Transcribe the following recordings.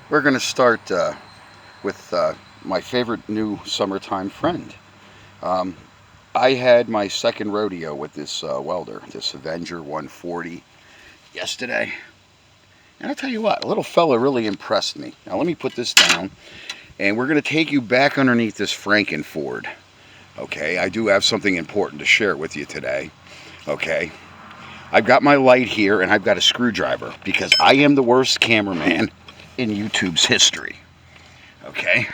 We're going to start with my favorite new summertime friend. Um, I had my second rodeo with this welder, this Avenger 140, yesterday. And I'll tell you what, a little fella really impressed me. Now, let me put this down, and we're going to take you back underneath this Franken Ford. Okay, I do have something important to share with you today. Okay, I've got my light here, and I've got a screwdriver because I am the worst cameraman in YouTube's history. Okay.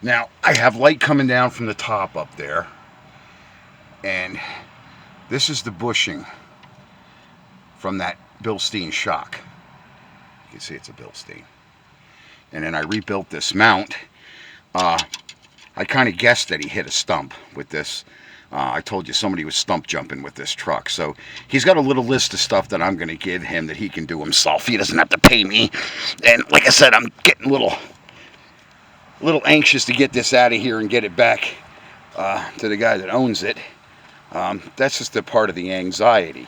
Now, I have light coming down from the top up there, and this is the bushing from that Bilstein shock. You can see it's a Bilstein. And then I rebuilt this mount. I kind of guessed that he hit a stump with this. I told you somebody was stump jumping with this truck. So he's got a little list of stuff that I'm going to give him that he can do himself. He doesn't have to pay me. And like I said, I'm getting a little anxious to get this out of here and get it back to the guy that owns it. That's just a part of the anxiety.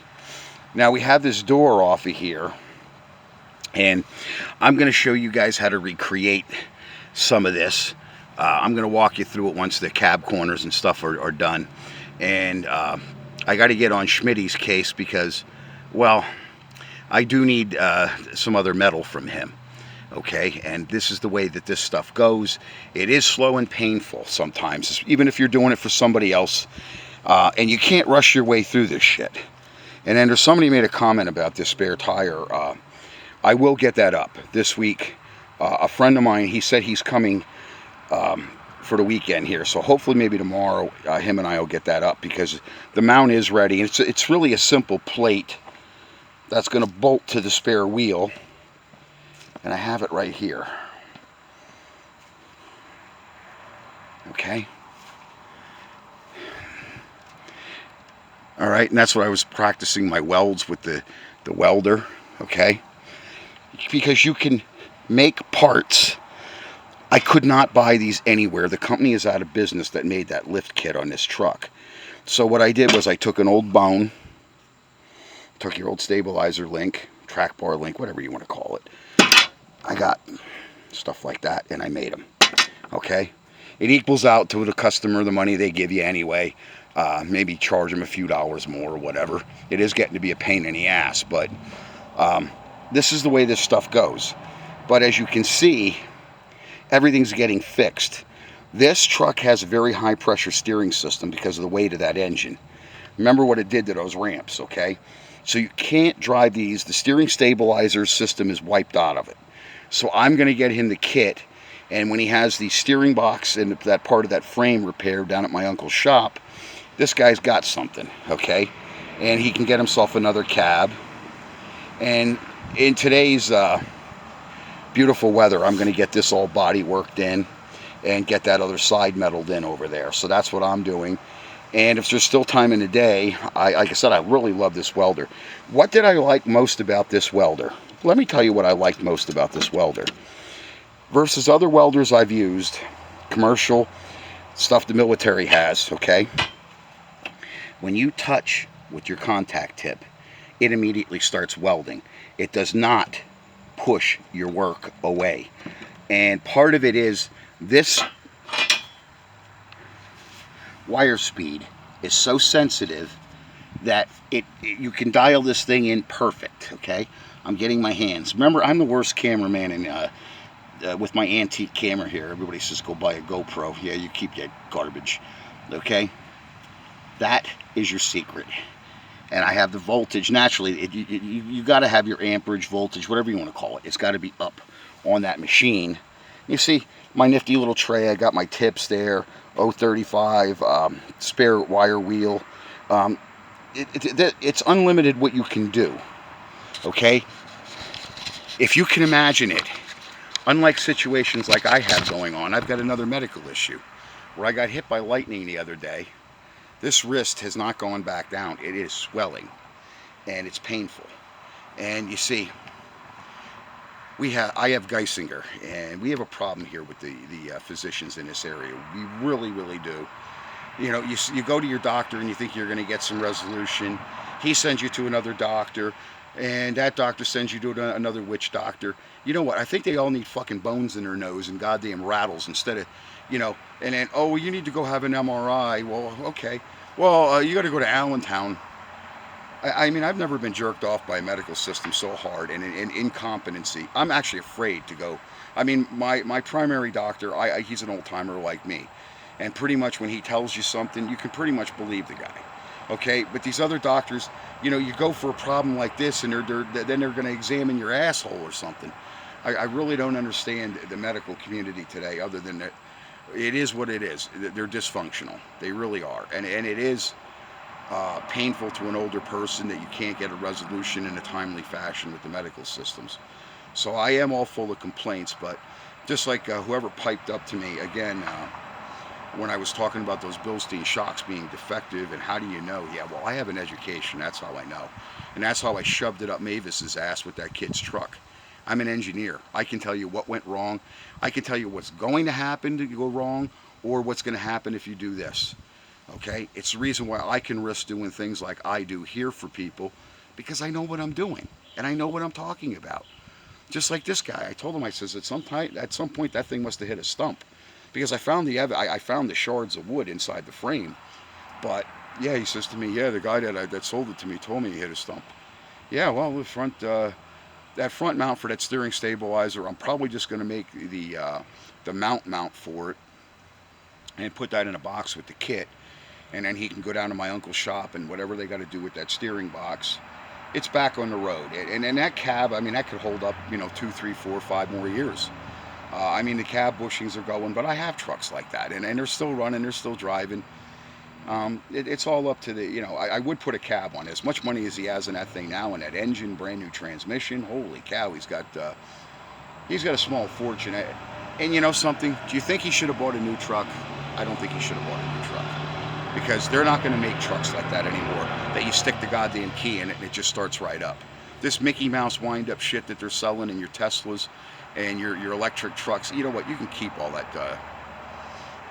Now we have this door off of here, and I'm going to show you guys how to recreate some of this. I'm going to walk you through it once the cab corners and stuff are done. And I got to get on Schmitty's case because, well, I do need some other metal from him. Okay, and this is the way that this stuff goes. It is slow and painful sometimes, even if you're doing it for somebody else. And you can't rush your way through this shit. And then there's somebody made a comment about this spare tire. I will get that up this week. A friend of mine, he said he's coming for the weekend here. So hopefully maybe tomorrow him and I will get that up because the mount is ready. It's really a simple plate that's going to bolt to the spare wheel. And I have it right here. Okay. All right, and that's what I was practicing my welds with the welder. Okay. Because you can make parts. I could not buy these anywhere. The company is out of business that made that lift kit on this truck. So what I did was I took an old bone, took your old stabilizer link, track bar link, whatever you want to call it. I got stuff like that, and I made them. Okay? It equals out to the customer the money they give you anyway. Maybe charge them a few dollars more or whatever. It is getting to be a pain in the ass, but this is the way this stuff goes. But as you can see, everything's getting fixed. This truck has a very high pressure steering system because of the weight of that engine. Remember what it did to those ramps, okay? So you can't drive these. The steering stabilizer system is wiped out of it. So I'm going to get him the kit, and when he has the steering box and that part of that frame repaired down at my uncle's shop, this guy's got something, okay? And he can get himself another cab. And in today's beautiful weather, I'm going to get this all body worked in and get that other side metaled in over there. So that's what I'm doing. And if there's still time in the day, like I said, I really love this welder. What did I like most about this welder? Let me tell you what I liked most about this welder. Versus other welders I've used, commercial, stuff the military has, okay? When you touch with your contact tip, it immediately starts welding. It does not push your work away. And part of it is this wire speed is so sensitive that you can dial this thing in perfect, okay? I'm getting my hands. Remember, I'm the worst cameraman with my antique camera here. Everybody says go buy a GoPro. Yeah, you keep that garbage, okay? That is your secret. And I have the voltage. Naturally, you got to have your amperage, voltage, whatever you want to call it. It's got to be up on that machine. You see my nifty little tray. I got my tips there. 035 spare wire wheel. It's unlimited what you can do. Okay? If you can imagine it, unlike situations like I have going on, I've got another medical issue where I got hit by lightning the other day. This wrist has not gone back down. It is swelling, and it's painful. And you see, I have Geisinger, and we have a problem here with the physicians in this area. We really, really do. You know, you go to your doctor and you think you're going to get some resolution. He sends you to another doctor. and that doctor sends you to another witch doctor. You know what? I think they all need fucking bones in their nose and goddamn rattles instead of, you know. And then, oh, well, you need to go have an MRI. Well, okay. Well, you got to go to Allentown. I mean, I've never been jerked off by a medical system so hard and in incompetency. I'm actually afraid to go. I mean, my primary doctor, he's an old timer like me, and pretty much when he tells you something, you can pretty much believe the guy. Okay, but these other doctors, you know, you go for a problem like this, and then they're going to examine your asshole or something. I really don't understand the medical community today, other than that it is what it is. They're dysfunctional. They really are, and it is painful to an older person that you can't get a resolution in a timely fashion with the medical systems. So I am all full of complaints, but just like whoever piped up to me again when I was talking about those Bilstein shocks being defective, and how do you know? Yeah, well, I have an education. That's how I know, and that's how I shoved it up Mavis's ass with that kid's truck. I'm an engineer. I can tell you what went wrong. I can tell you what's going to happen to go wrong, or what's going to happen if you do this. Okay, it's the reason why I can risk doing things like I do here for people, because I know what I'm doing and I know what I'm talking about. Just like this guy, I told him, I says at some point that thing must have hit a stump, because I found the shards of wood inside the frame. But yeah, he says to me, yeah, the guy that sold it to me told me he hit a stump. Yeah, well, that front mount for that steering stabilizer, I'm probably just going to make the mount for it and put that in a box with the kit, and then he can go down to my uncle's shop and whatever they got to do with that steering box, it's back on the road. And that cab, I mean, that could hold up, you know, 2, 3, 4, 5 more years. I mean, the cab bushings are going, but I have trucks like that, and they're still running, they're still driving. It's all up to the, you know, I would put a cab on. As much money as he has in that thing now, and that engine, brand new transmission, holy cow, he's got a small fortune. And you know something? Do you think he should have bought a new truck? I don't think he should have bought a new truck, because they're not going to make trucks like that anymore, that you stick the goddamn key in it and it just starts right up. This Mickey Mouse wind-up shit that they're selling in your Teslas and your electric trucks, you know what? You can keep all that.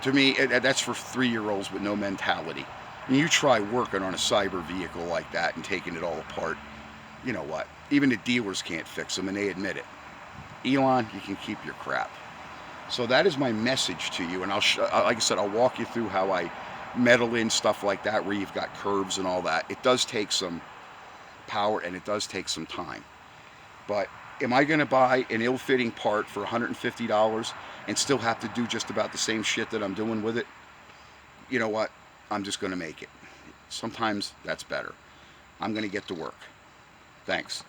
To me, that's for 3-year-olds with no mentality. And you try working on a cyber vehicle like that and taking it all apart, you know what? Even the dealers can't fix them, and they admit it. Elon, you can keep your crap. So that is my message to you, and like I said, I'll walk you through how I metal in stuff like that, where you've got curves and all that. It does take some power, and it does take some time. But am I going to buy an ill-fitting part for $150 and still have to do just about the same shit that I'm doing with it? You know what? I'm just going to make it. Sometimes that's better. I'm going to get to work. Thanks.